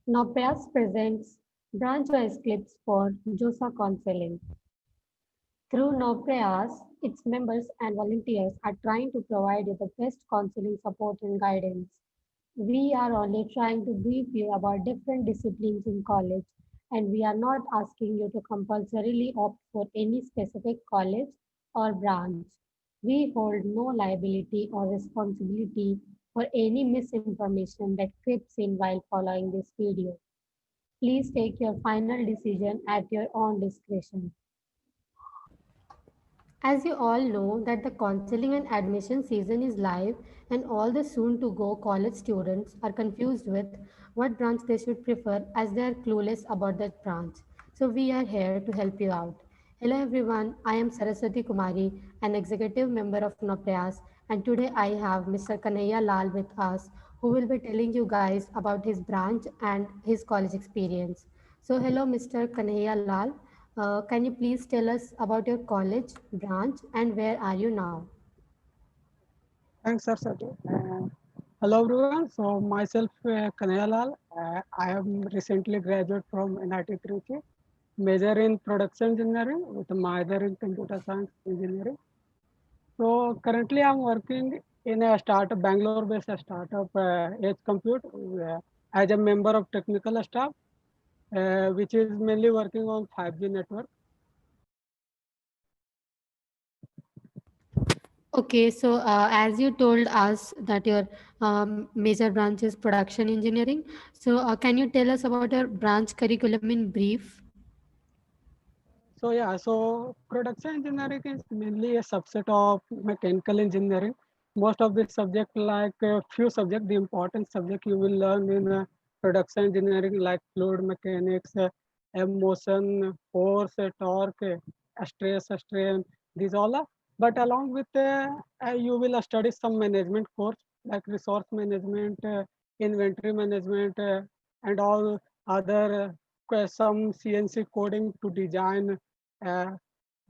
Noprias presents branch-wise clips for JOSA counseling. Through Noprias, its members and volunteers are trying to provide you the best counseling support and guidance. We are only trying to brief you about different disciplines in college, and we are not asking you to compulsorily opt for any specific college or branch. We hold no liability or responsibility for any misinformation that creeps in while following this video. Please take your final decision at your own discretion. As you all know that the counseling and admission season is live and all the soon to go college students are confused with what branch they should prefer as they are clueless about that branch. So we are here to help you out. Hello everyone, I am Saraswati Kumari, an executive member of Noprayas, and today I have Mr. Kanhaiya Lal with us who will be telling you guys about his branch and his college experience. So hello Mr. Kanhaiya Lal. Can you please tell us about your college, branch, and where are you now? Thanks, Saraswati. Hello, everyone. So, myself, Kanhaiya Lal. I am recently graduated from NIT Trichy, major in production engineering with a minor in computer science engineering. So, currently, I'm working in a startup, Bangalore-based startup, Edge Compute, as a member of technical staff, which is mainly working on 5G network. Okay, so as you told us that your major branch is production engineering, so can you tell us about your branch curriculum in brief? So yeah, so production engineering is mainly a subset of mechanical engineering. Most of the subject, like few subject, the important subject you will learn in production engineering, like fluid mechanics, motion, force, torque, stress, strain, these all are. But along with you will study some management course like resource management, inventory management, and all other some CNC coding to uh,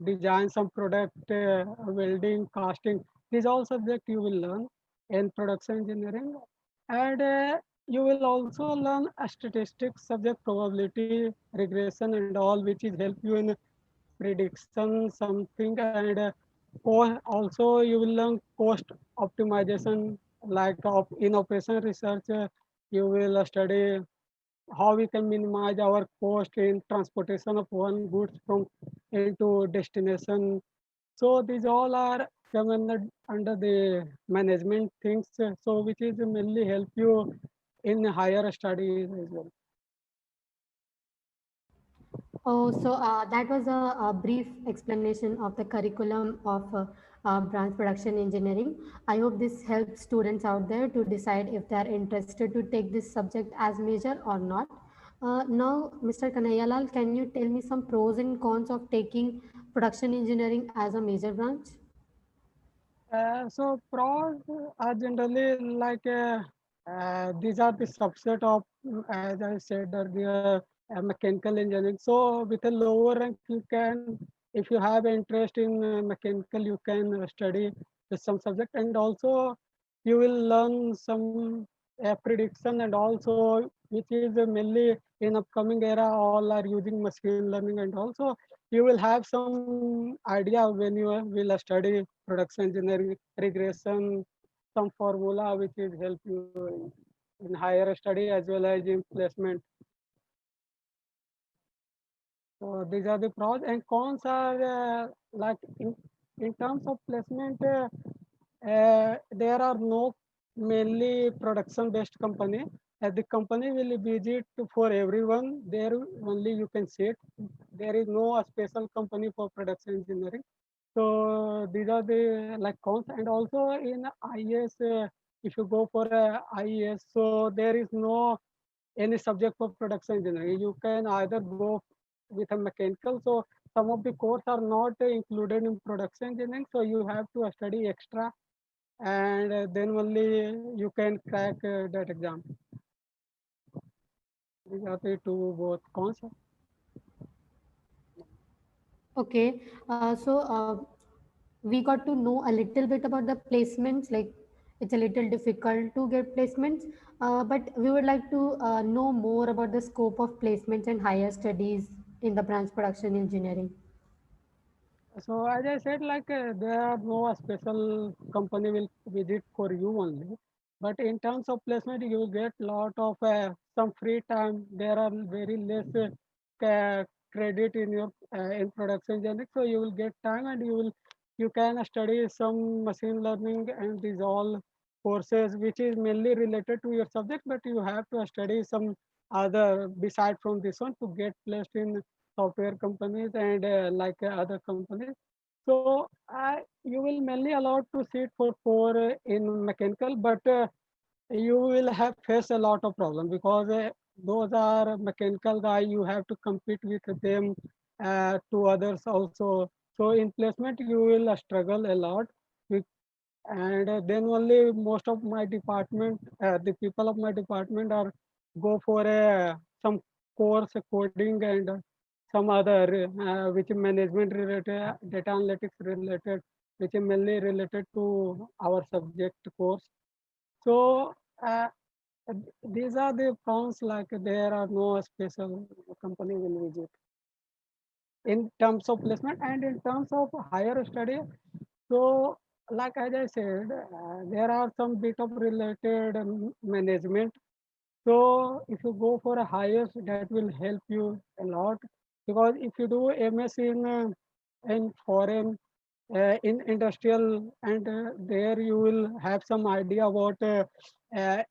design some product, welding, casting. These all subject you will learn in production engineering, and you will also learn a statistics subject, probability, regression, and all, which is help you in prediction something, and also you will learn cost optimization, like in operation research. You will study how we can minimize our cost in transportation of one goods from into destination. So these all are come under the management things, so which is mainly help you in higher studies as well. Oh, so that was a brief explanation of the curriculum of branch production engineering. I hope this helps students out there to decide if they are interested to take this subject as major or not. Now, Mr. Kanayalal, can you tell me some pros and cons of taking production engineering as a major branch? So pros are generally like these are the subset of, as I said earlier, mechanical engineering. So with a lower rank, you can, if you have interest in mechanical, you can study with some subject, and also you will learn some prediction, and also which is mainly in upcoming era, all are using machine learning, and also you will have some idea when you will study production engineering, regression, some formula which is help you in higher study as well as in placement. So these are the pros, and cons are like in terms of placement, there are no mainly production based company. The company will visit for everyone. There only you can sit. There is no special company for production engineering. So these are the like cons, and also in IES, if you go for IES, so there is no any subject for production engineering. You can either go with a mechanical. So some of the course are not included in production engineering. So you have to study extra, and then only you can crack that exam. These are the two both cons. Okay, so we got to know a little bit about the placements. Like, it's a little difficult to get placements, but we would like to know more about the scope of placements and higher studies in the branch production engineering. So as I said, like there are no special company will visit for you only. But in terms of placement, you will get lot of some free time. There are very less credit in your in production engineering, so you will get time and you can study some machine learning and these all courses which is mainly related to your subject. But you have to study some other beside from this one to get placed in software companies and like other companies. So you will mainly allowed to sit for 4 in mechanical, but you will have face a lot of problem because those are mechanical guy. You have to compete with them to others also. So in placement, you will struggle a lot. with- And then only most of my department, the people of my department are go for a some course coding and some other which is management related, data analytics related, which is mainly related to our subject course. So uh, these are the cons, like there are no special company will visit in terms of placement and in terms of higher study. So like as I said, there are some bit of related management. So if you go for a higher, that will help you a lot, because if you do MS in foreign in industrial, and there you will have some idea about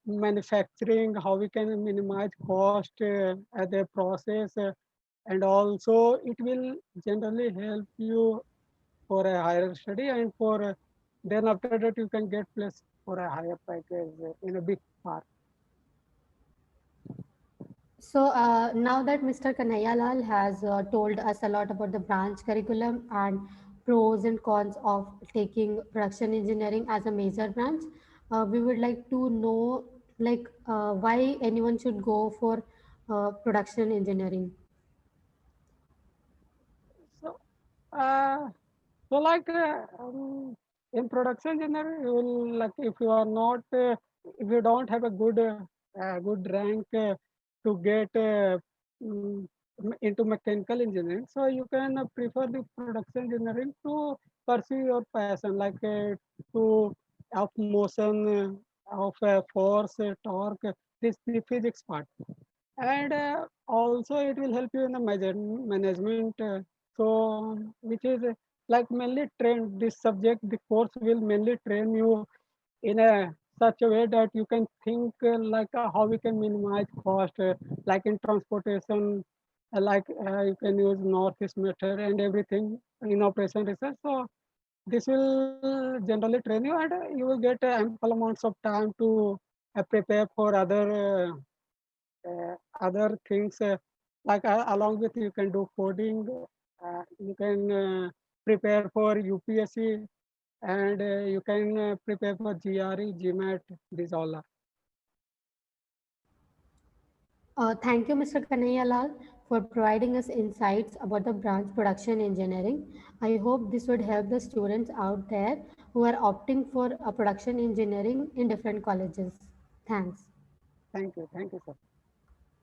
manufacturing, how we can minimize cost at the process, and also it will generally help you for a higher study and for then after that you can get place for a higher package in a big park. So now that Mr. Kanhaiya has told us a lot about the branch curriculum and pros and cons of taking production engineering as a major branch, we would like to know why anyone should go for production engineering. So uh, so like in production engineering, you will, like if you are not if you don't have a good rank to get into mechanical engineering, so you can prefer the production engineering to pursue your passion, like to of motion, of force, torque, this the physics part, and also it will help you in the management. So which is like mainly train this subject. The course will mainly train you in a such a way that you can think like how we can minimize cost, like in transportation, you can use northeast method and everything in operation research. So this will generally train you, and you will get ample amounts of time to prepare for other things, like along with you can do coding, you can prepare for UPSC, and you can prepare for GRE, GMAT, these all are. Thank you, Mr. Kanayalal, for providing us insights about the branch production engineering. I hope this would help the students out there who are opting for a production engineering in different colleges. Thanks. Thank you, sir.